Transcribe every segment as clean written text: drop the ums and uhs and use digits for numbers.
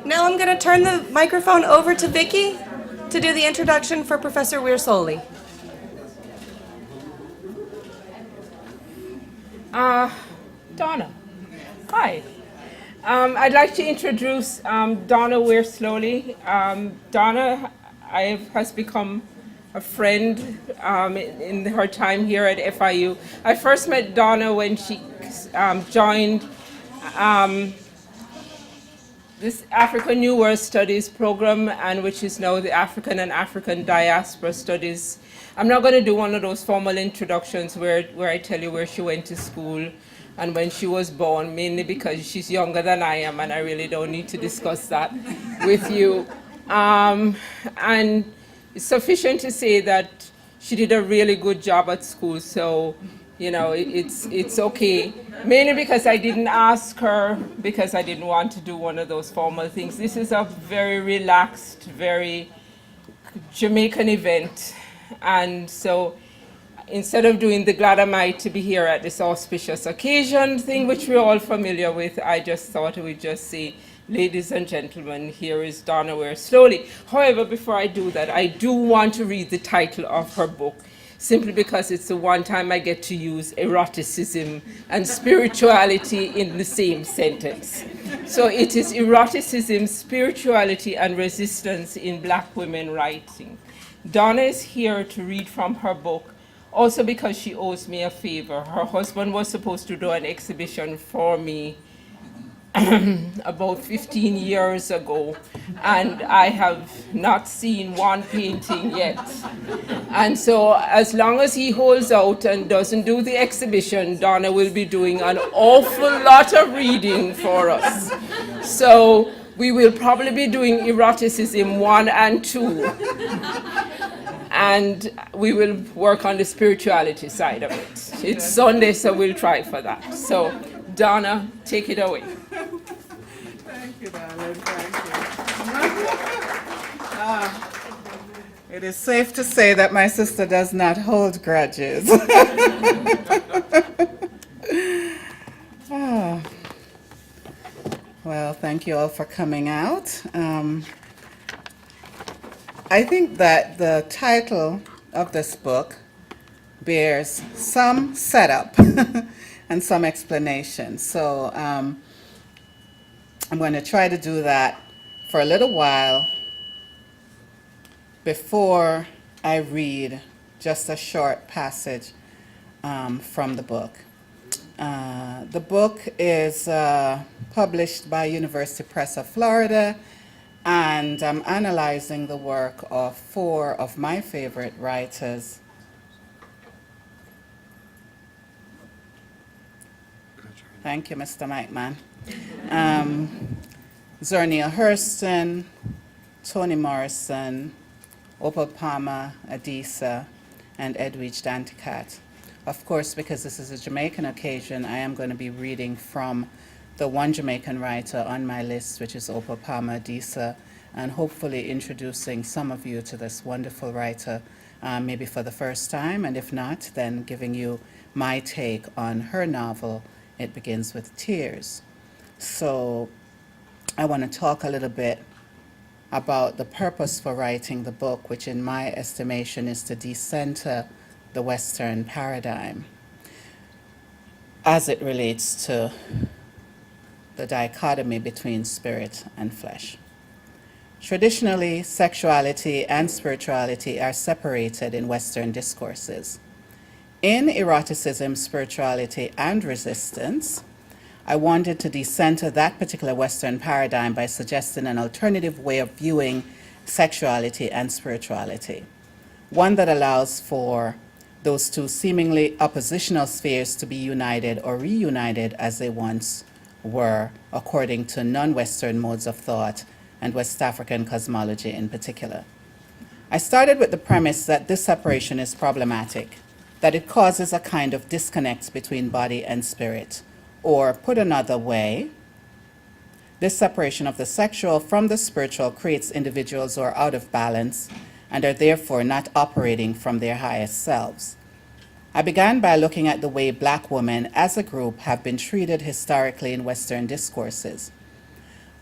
Now I'm going to turn the microphone over to Vicky to do the introduction for Professor Weir Soley. Donna. Hi. I'd like to introduce Donna Weir Slowly. Donna has become a friend in her time here at FIU. I first met Donna when she joined this African New World Studies program, and which is now the African and African Diaspora Studies. I'm not going to do one of those formal introductions where I tell you where she went to school and when she was born, mainly because she's younger than I am and I really don't need to discuss that with you. And it's sufficient to say that she did a really good job at school, so you know, it's okay. Mainly because I didn't ask her, because I didn't want to do one of those formal things. This is a very relaxed, very Jamaican event. And so instead of doing the glad am I to be here at this auspicious occasion thing, which we're all familiar with, I just thought we'd just say, ladies and gentlemen, here is Donna Weir Slowly. However, before I do that, I do want to read the title of her book, simply because it's the one time I get to use eroticism and spirituality in the same sentence. So it is Eroticism, Spirituality, and Resistance in Black Women Writing. Donna is here to read from her book, also because she owes me a favor. Her husband was supposed to do an exhibition for me about 15 years ago, and I have not seen one painting yet. And so as long as he holds out and doesn't do the exhibition, Donna will be doing an awful lot of reading for us. So we will probably be doing Eroticism 1 and 2. And we will work on the spirituality side of it. It's Sunday, so we'll try for that. So Donna, take it away. Thank you, darling. Thank you. It is safe to say that my sister does not hold grudges. Well, thank you all for coming out. I think that the title of this book bears some setup and some explanation. So I'm going to try to do that for a little while before I read just a short passage from the book. The book is published by University Press of Florida, and I'm analyzing the work of 4 of my favorite writers. Thank you, Mr. Mike Man. Zernia Hurston, Toni Morrison, Opal Palmer Adisa, and Edwidge Danticat. Of course, because this is a Jamaican occasion, I am going to be reading from the one Jamaican writer on my list, which is Opal Palmer Adisa, and hopefully introducing some of you to this wonderful writer, maybe for the first time, and if not, then giving you my take on her novel, It Begins with Tears. So I want to talk a little bit about the purpose for writing the book, which in my estimation is to decenter the Western paradigm as it relates to the dichotomy between spirit and flesh. Traditionally, sexuality and spirituality are separated in Western discourses. In Eroticism, Spirituality, and Resistance, I wanted to decenter that particular Western paradigm by suggesting an alternative way of viewing sexuality and spirituality, one that allows for those two seemingly oppositional spheres to be united or reunited as they once were, according to non-Western modes of thought and West African cosmology in particular. I started with the premise that this separation is problematic, that it causes a kind of disconnect between body and spirit, or put another way, this separation of the sexual from the spiritual creates individuals who are out of balance and are therefore not operating from their highest selves. I began by looking at the way black women as a group have been treated historically in Western discourses.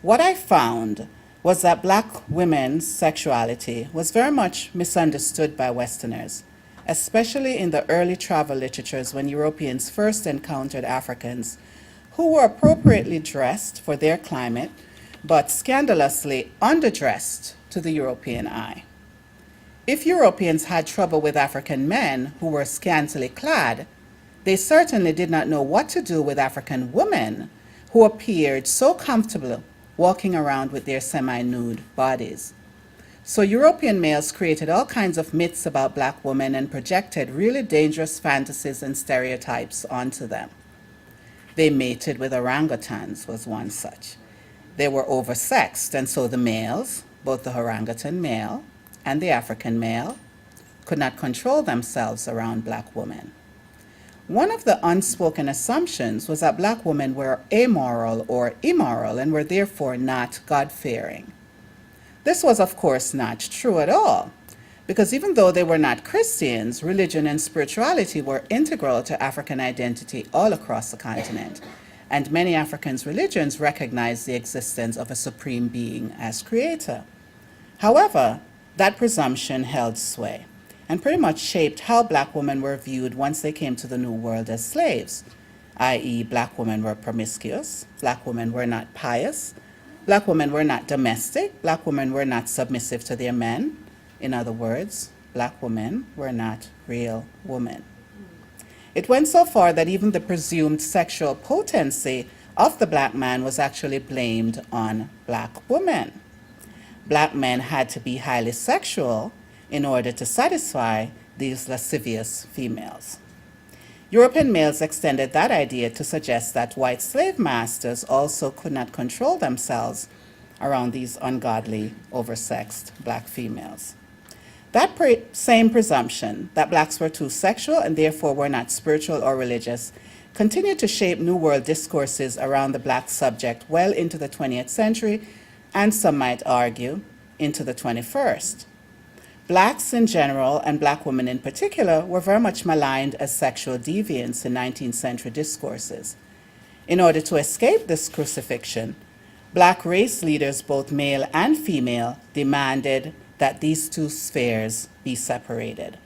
What I found was that black women's sexuality was very much misunderstood by Westerners, especially in the early travel literatures when Europeans first encountered Africans who were appropriately dressed for their climate, but scandalously underdressed to the European eye. If Europeans had trouble with African men who were scantily clad, they certainly did not know what to do with African women who appeared so comfortable walking around with their semi-nude bodies. So European males created all kinds of myths about black women and projected really dangerous fantasies and stereotypes onto them. They mated with orangutans was one such. They were oversexed, and so the males, both the orangutan male and the African male, could not control themselves around black women. One of the unspoken assumptions was that black women were amoral or immoral and were therefore not God-fearing. This was, of course, not true at all, because even though they were not Christians, religion and spirituality were integral to African identity all across the continent, and many Africans' religions recognized the existence of a supreme being as creator. However, that presumption held sway and pretty much shaped how black women were viewed once they came to the New World as slaves, i.e., black women were promiscuous, black women were not pious, black women were not domestic, black women were not submissive to their men. In other words, black women were not real women. It went so far that even the presumed sexual potency of the black man was actually blamed on black women. Black men had to be highly sexual in order to satisfy these lascivious females. European males extended that idea to suggest that white slave masters also could not control themselves around these ungodly, oversexed black females. That same presumption that blacks were too sexual and therefore were not spiritual or religious continued to shape New World discourses around the black subject well into the 20th century, and some might argue, into the 21st. Blacks in general, and black women in particular, were very much maligned as sexual deviants in 19th century discourses. In order to escape this crucifixion, black race leaders, both male and female, demanded that these two spheres be separated.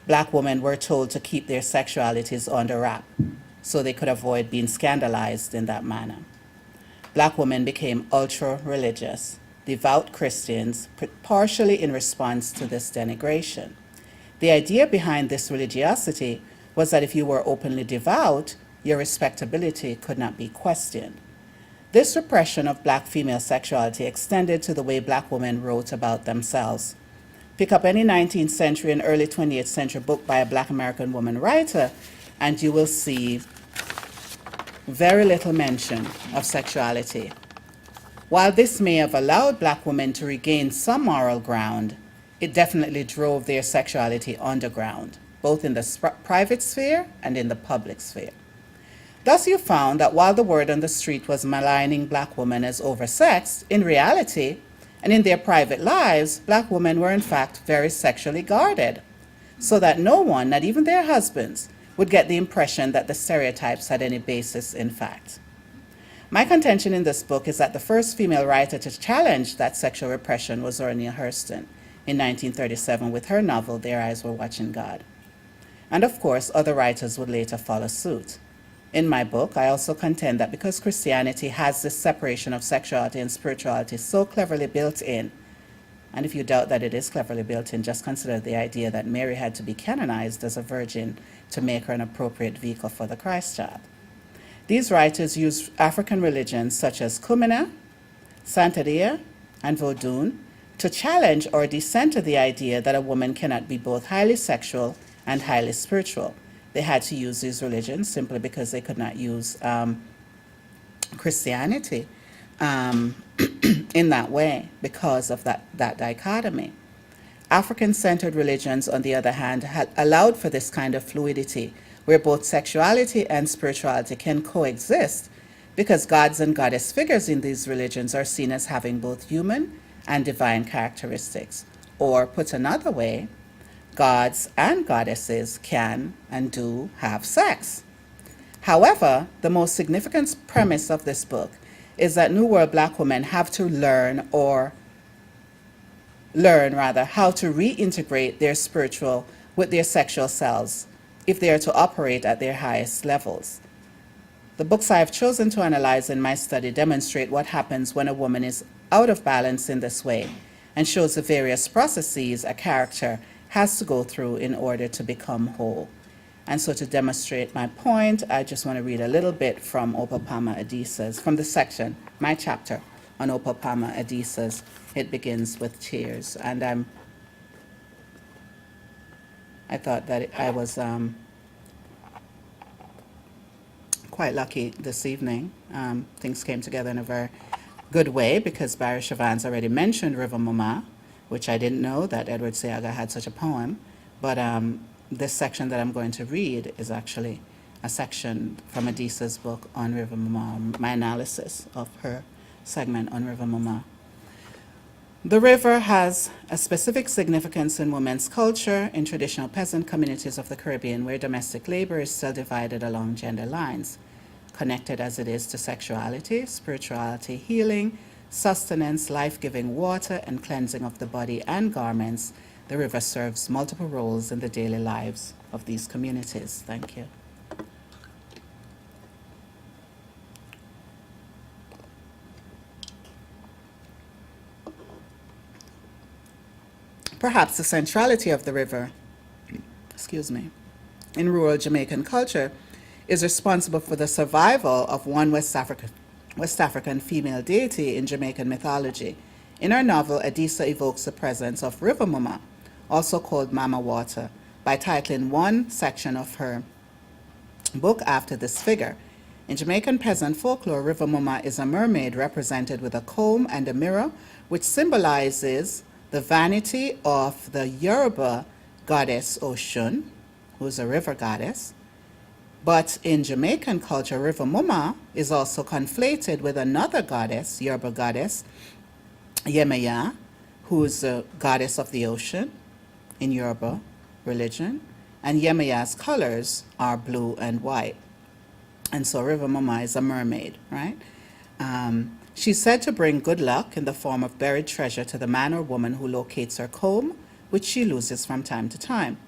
Black women were told to keep their sexualities under wrap so they could avoid being scandalized in that manner. Black women became ultra-religious, devout Christians, partially in response to this denigration. The idea behind this religiosity was that if you were openly devout, your respectability could not be questioned. This repression of black female sexuality extended to the way black women wrote about themselves. Pick up any 19th century and early 20th century book by a black American woman writer, and you will see very little mention of sexuality. While this may have allowed black women to regain some moral ground, it definitely drove their sexuality underground, both in the private sphere and in the public sphere. Thus you found that while the word on the street was maligning black women as oversexed, in reality, and in their private lives, black women were in fact very sexually guarded, so that no one, not even their husbands, would get the impression that the stereotypes had any basis in fact. My contention in this book is that the first female writer to challenge that sexual repression was Ornia Hurston in 1937 with her novel, Their Eyes Were Watching God. And of course, other writers would later follow suit. In my book, I also contend that because Christianity has this separation of sexuality and spirituality so cleverly built in, and if you doubt that it is cleverly built in, just consider the idea that Mary had to be canonized as a virgin to make her an appropriate vehicle for the Christ child. These writers used African religions such as Kumina, Santeria, and Vodun to challenge or decenter the idea that a woman cannot be both highly sexual and highly spiritual. They had to use these religions simply because they could not use Christianity in that way because of that dichotomy. African-centered religions, on the other hand, had allowed for this kind of fluidity where both sexuality and spirituality can coexist because gods and goddess figures in these religions are seen as having both human and divine characteristics. Or, put another way, gods and goddesses can and do have sex. However, the most significant premise of this book is that New World Black women have to learn how to reintegrate their spiritual with their sexual selves if they are to operate at their highest levels. The books I have chosen to analyze in my study demonstrate what happens when a woman is out of balance in this way and shows the various processes a character has to go through in order to become whole. And so to demonstrate my point, I just want to read a little bit from Opapama Adisa's, from the section, my chapter on Opapama Adisa's. It begins with tears. And I thought that I was quite lucky this evening. Things came together in a very good way because Barry Chavan's already mentioned River Mumma, which I didn't know that Edward Seaga had such a poem. But this section that I'm going to read is actually a section from Adisa's book on River Mumma, my analysis of her segment on River Mumma. The river has a specific significance in women's culture in traditional peasant communities of the Caribbean where domestic labor is still divided along gender lines, connected as it is to sexuality, spirituality, healing, sustenance, life-giving water, and cleansing of the body and garments. The river serves multiple roles in the daily lives of these communities. Thank you. Perhaps the centrality of the river, in rural Jamaican culture is responsible for the survival of one West African female deity in Jamaican mythology. In her novel, Adisa evokes the presence of River Mumma, also called Mama Water, by titling one section of her book after this figure. In Jamaican peasant folklore, River Mumma is a mermaid represented with a comb and a mirror, which symbolizes the vanity of the Yoruba goddess Oshun, who is a river goddess. But in Jamaican culture, River Mumma is also conflated with another goddess, Yoruba goddess, Yemaya, who is the goddess of the ocean in Yoruba religion. And Yemaya's colors are blue and white. And so River Mumma is a mermaid, right? She's said to bring good luck in the form of buried treasure to the man or woman who locates her comb, which she loses from time to time.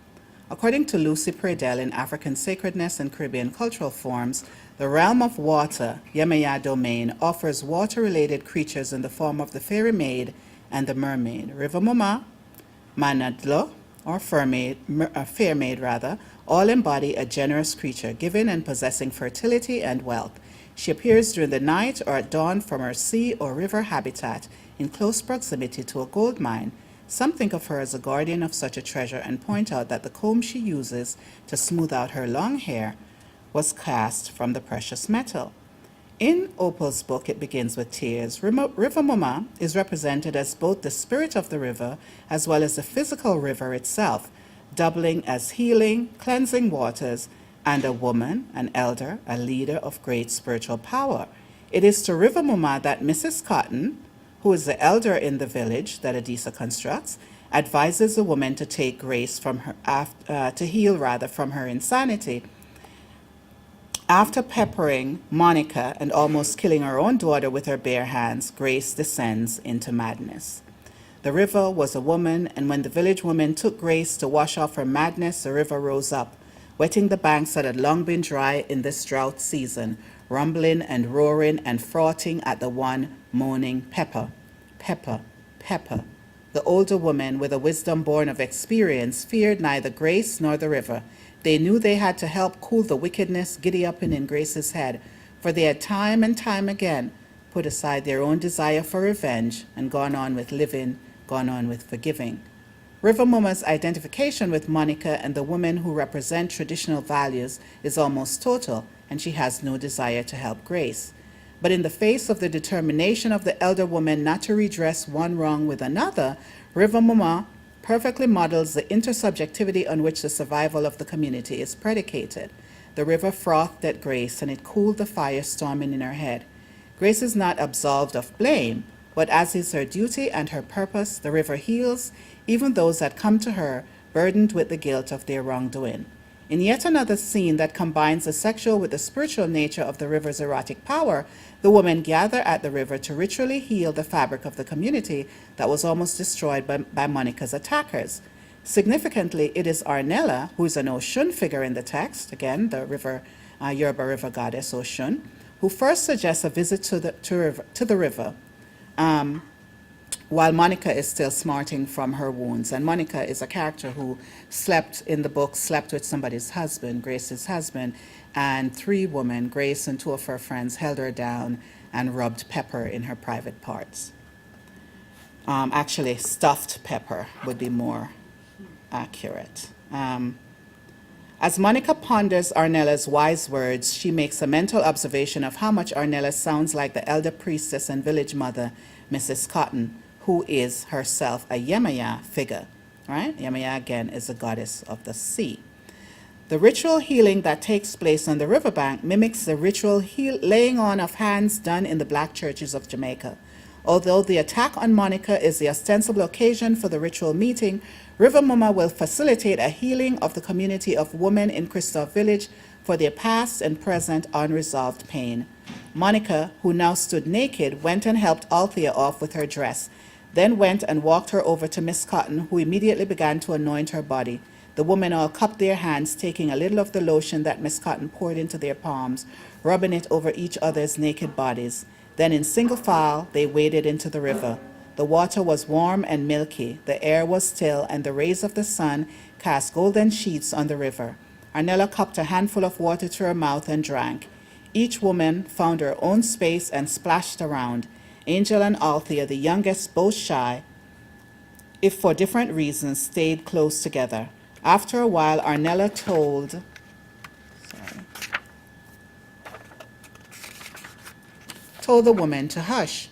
According to Lucy Pradell in African Sacredness and Caribbean Cultural Forms, the realm of water, Yemaya domain, offers water-related creatures in the form of the fairy maid and the mermaid. River Mumma, Manadlo, or fair maid rather, all embody a generous creature, given and possessing fertility and wealth. She appears during the night or at dawn from her sea or river habitat in close proximity to a gold mine. Some think of her as a guardian of such a treasure and point out that the comb she uses to smooth out her long hair was cast from the precious metal. In Opal's book, it begins with tears. River Mumma is represented as both the spirit of the river as well as the physical river itself, doubling as healing, cleansing waters, and a woman, an elder, a leader of great spiritual power. It is to River Mumma that Mrs. Cotton, who is the elder in the village that Adisa constructs, advises the woman to take grace from her, to heal from her insanity. After peppering Monica and almost killing her own daughter with her bare hands, Grace descends into madness. The river was a woman, and when the village woman took Grace to wash off her madness, the river rose up, wetting the banks that had long been dry in this drought season, rumbling and roaring and frothing at the one moaning, "Pepper, pepper, pepper." The older woman, with a wisdom born of experience, feared neither Grace nor the river. They knew they had to help cool the wickedness giddy up in Grace's head, for they had time and time again put aside their own desire for revenge and gone on with living, gone on with forgiving. River Mumma's identification with Monica and the women who represent traditional values is almost total, and she has no desire to help Grace. But in the face of the determination of the elder woman not to redress one wrong with another, River Mumma perfectly models the intersubjectivity on which the survival of the community is predicated. The river frothed at Grace, and it cooled the fire storming in her head. Grace is not absolved of blame, but as is her duty and her purpose, the river heals even those that come to her burdened with the guilt of their wrongdoing. In yet another scene that combines the sexual with the spiritual nature of the river's erotic power, the women gather at the river to ritually heal the fabric of the community that was almost destroyed by Monica's attackers. Significantly, it is Arnella, who is an Oshun figure in the text, again, the river, Yoruba river goddess Oshun, who first suggests a visit to the river, while Monica is still smarting from her wounds. And Monica is a character who slept with somebody's husband, Grace's husband, and 3 women, Grace and 2 of her friends, held her down and rubbed pepper in her private parts. Actually, stuffed pepper would be more accurate. As Monica ponders Arnella's wise words, she makes a mental observation of how much Arnella sounds like the elder priestess and village mother, Mrs. Cotton, who is herself a Yemaya figure. Right? Yemaya, again, is a goddess of the sea. The ritual healing that takes place on the riverbank mimics the ritual laying on of hands done in the black churches of Jamaica. Although the attack on Monica is the ostensible occasion for the ritual meeting, River Mumma will facilitate a healing of the community of women in Christophe Village for their past and present unresolved pain. Monica, who now stood naked, went and helped Althea off with her dress, then went and walked her over to Miss Cotton, who immediately began to anoint her body. The women all cupped their hands, taking a little of the lotion that Miss Cotton poured into their palms, rubbing it over each other's naked bodies. Then in single file, they waded into the river. The water was warm and milky, the air was still, and the rays of the sun cast golden sheets on the river. Arnella cupped a handful of water to her mouth and drank. Each woman found her own space and splashed around. Angel and Althea, the youngest, both shy, if for different reasons, stayed close together. After a while, Arnella told the woman to hush.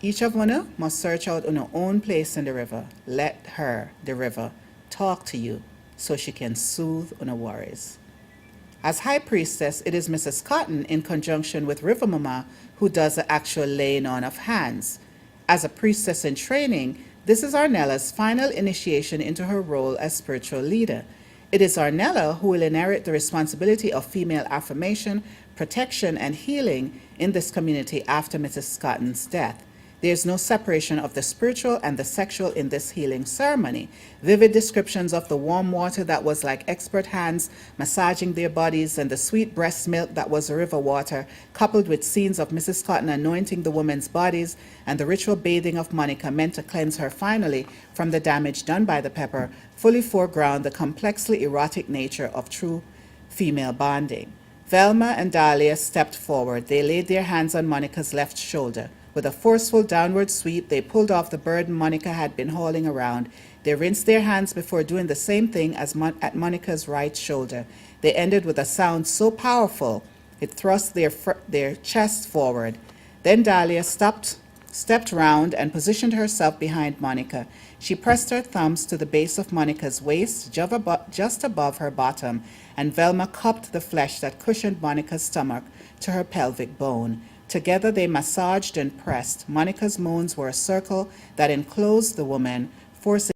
Each of una must search out una own place in the river. Let her, the river, talk to you so she can soothe una worries. As high priestess, it is Mrs. Cotton, in conjunction with River Mumma, who does the actual laying on of hands. As a priestess in training, this is Arnella's final initiation into her role as spiritual leader. It is Arnella who will inherit the responsibility of female affirmation, protection, and healing in this community after Mrs. Cotton's death. There is no separation of the spiritual and the sexual in this healing ceremony. Vivid descriptions of the warm water that was like expert hands massaging their bodies and the sweet breast milk that was the river water, coupled with scenes of Mrs. Cotton anointing the women's bodies and the ritual bathing of Monica meant to cleanse her finally from the damage done by the pepper, fully foreground the complexly erotic nature of true female bonding. Velma and Dahlia stepped forward. They laid their hands on Monica's left shoulder. With a forceful downward sweep, they pulled off the burden Monica had been hauling around. They rinsed their hands before doing the same thing as at Monica's right shoulder. They ended with a sound so powerful, it thrust their chest forward. Then Dahlia stepped round and positioned herself behind Monica. She pressed her thumbs to the base of Monica's waist, just above her bottom, and Velma cupped the flesh that cushioned Monica's stomach to her pelvic bone. Together they massaged and pressed. Monica's moans were a circle that enclosed the woman, forcing